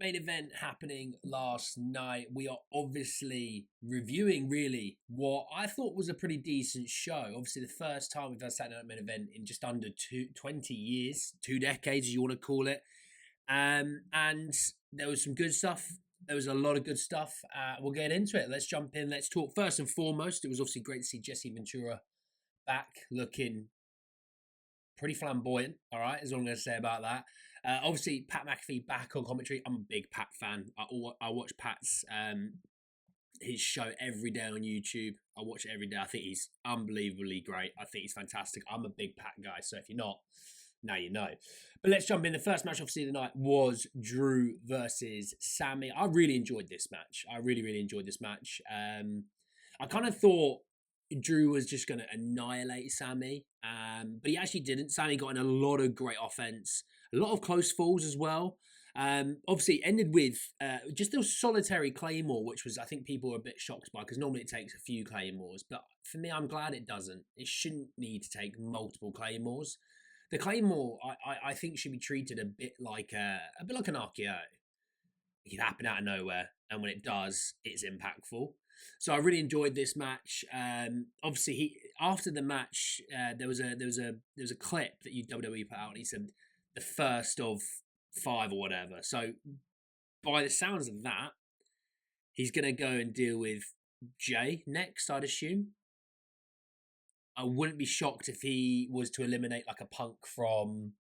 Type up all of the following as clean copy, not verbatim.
Main event happening last night. We are obviously reviewing really what I thought was a pretty decent show. Obviously, the first time we've had a Saturday Night Main Event in just under 20 years, 2 decades, as you want to call it. And there was some good stuff. There was a lot of good stuff. We'll get into it. Let's jump in. Let's talk. First and foremost, it was obviously great to see Jesse Ventura back looking pretty flamboyant. All right, is all I'm going to say about that. Obviously, Pat McAfee back on commentary. I'm a big Pat fan. I watch Pat's his show every day on YouTube. I watch it every day. I think he's unbelievably great. I think he's fantastic. I'm a big Pat guy, so if you're not, now you know. But let's jump in. The first match, obviously, of the night was Drew versus Sami. I really enjoyed this match. I really, really enjoyed this match. I kind of thought Drew was just going to annihilate Sami, but he actually didn't. Sami got in a lot of great offense, a lot of close falls as well. Obviously, it ended with just a solitary claymore, which was, I think, people were a bit shocked by because normally it takes a few claymores. But for me, I'm glad it doesn't. It shouldn't need to take multiple claymores. The claymore, I think, should be treated a bit like an RKO. It can happen out of nowhere, and when it does, it's impactful. So I really enjoyed this match. Obviously, after the match, there was a clip that WWE put out, and he said the first of five or whatever. So by the sounds of that, he's gonna go and deal with Jay next, I'd assume. I wouldn't be shocked if he was to eliminate like a Punk from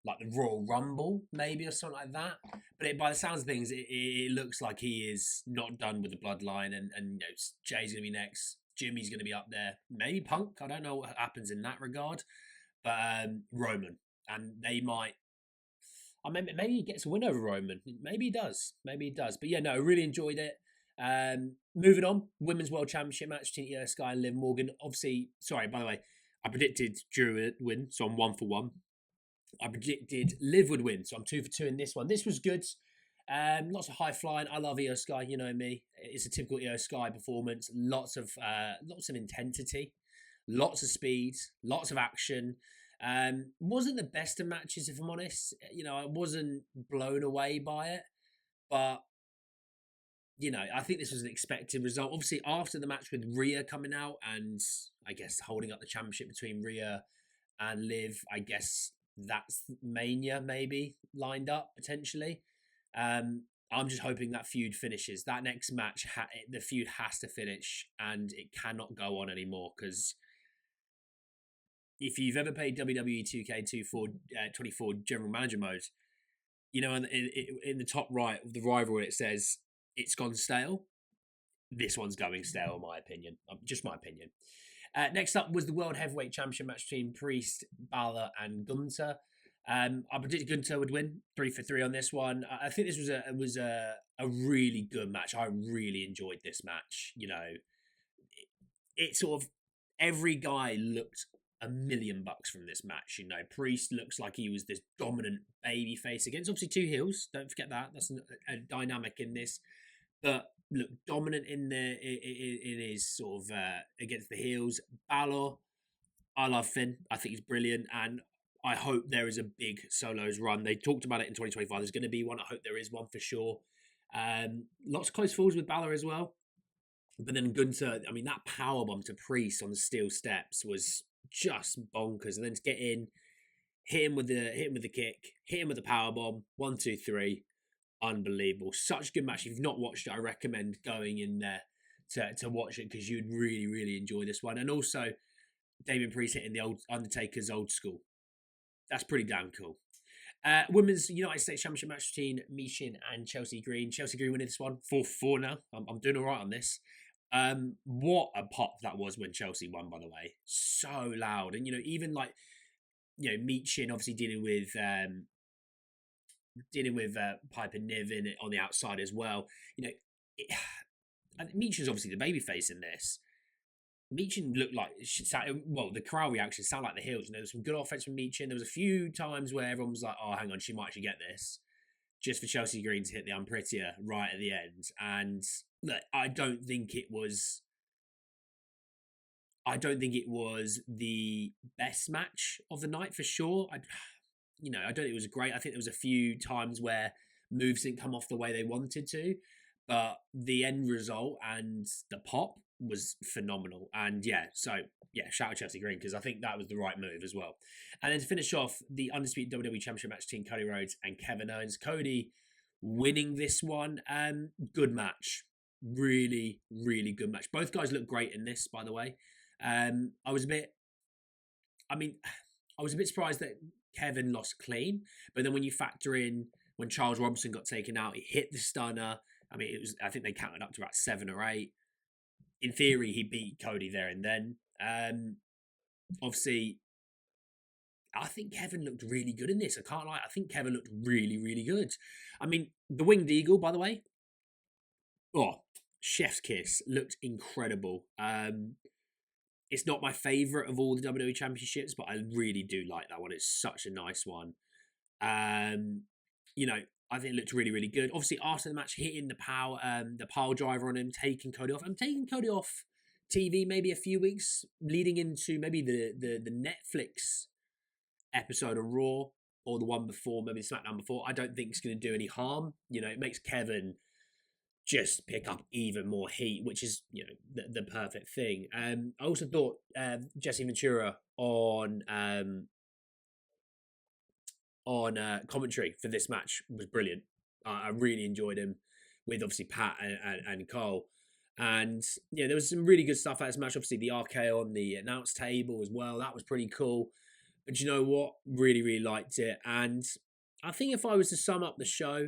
like the Royal Rumble, maybe, or something like that. But by the sounds of things, it looks like he is not done with the bloodline, and Jay's going to be next. Jimmy's going to be up there. Maybe Punk. I don't know what happens in that regard. But Roman. And they might. Maybe he gets a win over Roman. Maybe he does. Maybe he does. But yeah, no, I really enjoyed it. Moving on, Women's World Championship match, Tina Sky and Liv Morgan. Obviously, sorry, by the way, I predicted Drew would win, so I'm 1 for 1. I predicted Liv would win, so I'm 2 for 2 in this one. This was good. Lots of high flying. I love Io Sky. You know me. It's a typical Io Sky performance. Lots of intensity, lots of speed, lots of action. Wasn't the best of matches, if I'm honest. I wasn't blown away by it, but I think this was an expected result. Obviously, after the match with Rhea coming out and I guess holding up the championship between Rhea and Liv, I guess that's Mania maybe lined up potentially. I'm just hoping that feud finishes. That next match, the feud has to finish and it cannot go on anymore because if you've ever played WWE 2K24 General Manager mode, in the top right of the rivalry it says it's gone stale. This one's going stale, in my opinion. Just my opinion. Next up was the World Heavyweight Championship match between Priest, Balor, and Gunther. I predicted Gunther would win 3 for 3 on this one. I think this was a really good match. I really enjoyed this match. It sort of every guy looked $1,000,000 from this match. Priest looks like he was this dominant baby face against obviously 2 heels. Don't forget that. That's a dynamic in this. But look, dominant in his sort of against the heels. Balor, I love Finn. I think he's brilliant, and I hope there is a big solos run. They talked about it in 2025. There's going to be one. I hope there is one for sure. Lots of close falls with Balor as well. But then Gunther, I mean, that powerbomb to Priest on the steel steps was just bonkers. And then to get in, hit him with the kick, hit him with the powerbomb. 1, 2, 3. Unbelievable. Such a good match. If you've not watched it, I recommend going in there to watch it because you'd really, really enjoy this one. And also, Damien Priest hitting the old Undertaker's old school. That's pretty damn cool. Women's United States Championship match between Michin and Chelsea Green. Chelsea Green winning this one 4-4 now. I'm doing all right on this. What a pop that was when Chelsea won, by the way. So loud. And, even like, Michin obviously dealing with Piper Niv on the outside as well. Michin's obviously the babyface in this. Michin looked like the crowd reactions sound like the heels. There was some good offense from Michin. There was a few times where everyone was like, "Oh, hang on, she might actually get this," just for Chelsea Green to hit the unprettier right at the end. And look, I don't think it was the best match of the night for sure. I don't think it was great. I think there was a few times where moves didn't come off the way they wanted to, but the end result and the pop was phenomenal. And yeah, so yeah, shout out Chelsea Green, because I think that was the right move as well. And then to finish off, the undisputed WWE Championship match between Cody Rhodes and Kevin Owens. Cody winning this one. Good match. Really, really good match. Both guys look great in this, by the way. I was a bit, I mean, I was a bit surprised that Kevin lost clean, but then when you factor in when Charles Robinson got taken out, he hit the stunner. I mean, I think they counted up to about 7 or 8. In theory, he beat Cody there and then. Obviously, I think Kevin looked really good in this. I can't lie. I think Kevin looked really, really good. I mean, the Winged Eagle, by the way, oh, chef's kiss, looked incredible. It's not my favorite of all the WWE Championships, but I really do like that one. It's such a nice one. You know, I think it looked really, really good. Obviously, after the match, hitting the pile driver on him, taking Cody off. I'm taking Cody off TV maybe a few weeks, leading into maybe the Netflix episode of Raw or the one before, maybe the SmackDown before. I don't think it's going to do any harm. You know, it makes Kevin just pick up even more heat, which is, you know, the perfect thing. I also thought Jesse Ventura on commentary for this match was brilliant. I really enjoyed him with obviously Pat and Cole. And yeah, there was some really good stuff at this match. Obviously, the RKO on the announce table as well. That was pretty cool. But you know what? Really, really liked it. And I think if I was to sum up the show,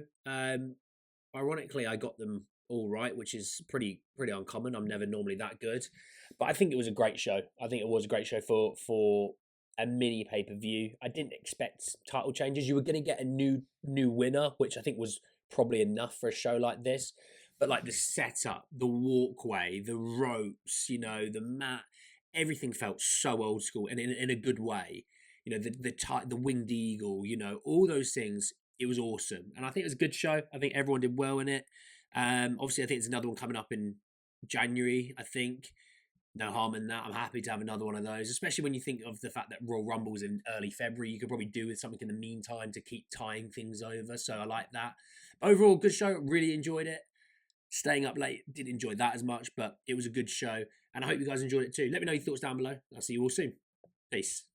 ironically, I got them all right, which is pretty uncommon. I'm never normally that good. But I think it was a great show. I think it was a great show for a mini pay-per-view. I didn't expect title changes. You were going to get a new winner, which I think was probably enough for a show like this. But like the setup, the walkway, the ropes, you know, the mat, everything felt so old school and in a good way. You know, the Winged Eagle, you know, all those things. It was awesome. And I think it was a good show. I think everyone did well in it. Obviously, I think there's another one coming up in January, I think. No harm in that. I'm happy to have another one of those, especially when you think of the fact that Royal Rumble's in early February. You could probably do with something in the meantime to keep tying things over. So I like that. Overall, good show. Really enjoyed it. Staying up late, didn't enjoy that as much, but it was a good show. And I hope you guys enjoyed it too. Let me know your thoughts down below. I'll see you all soon. Peace.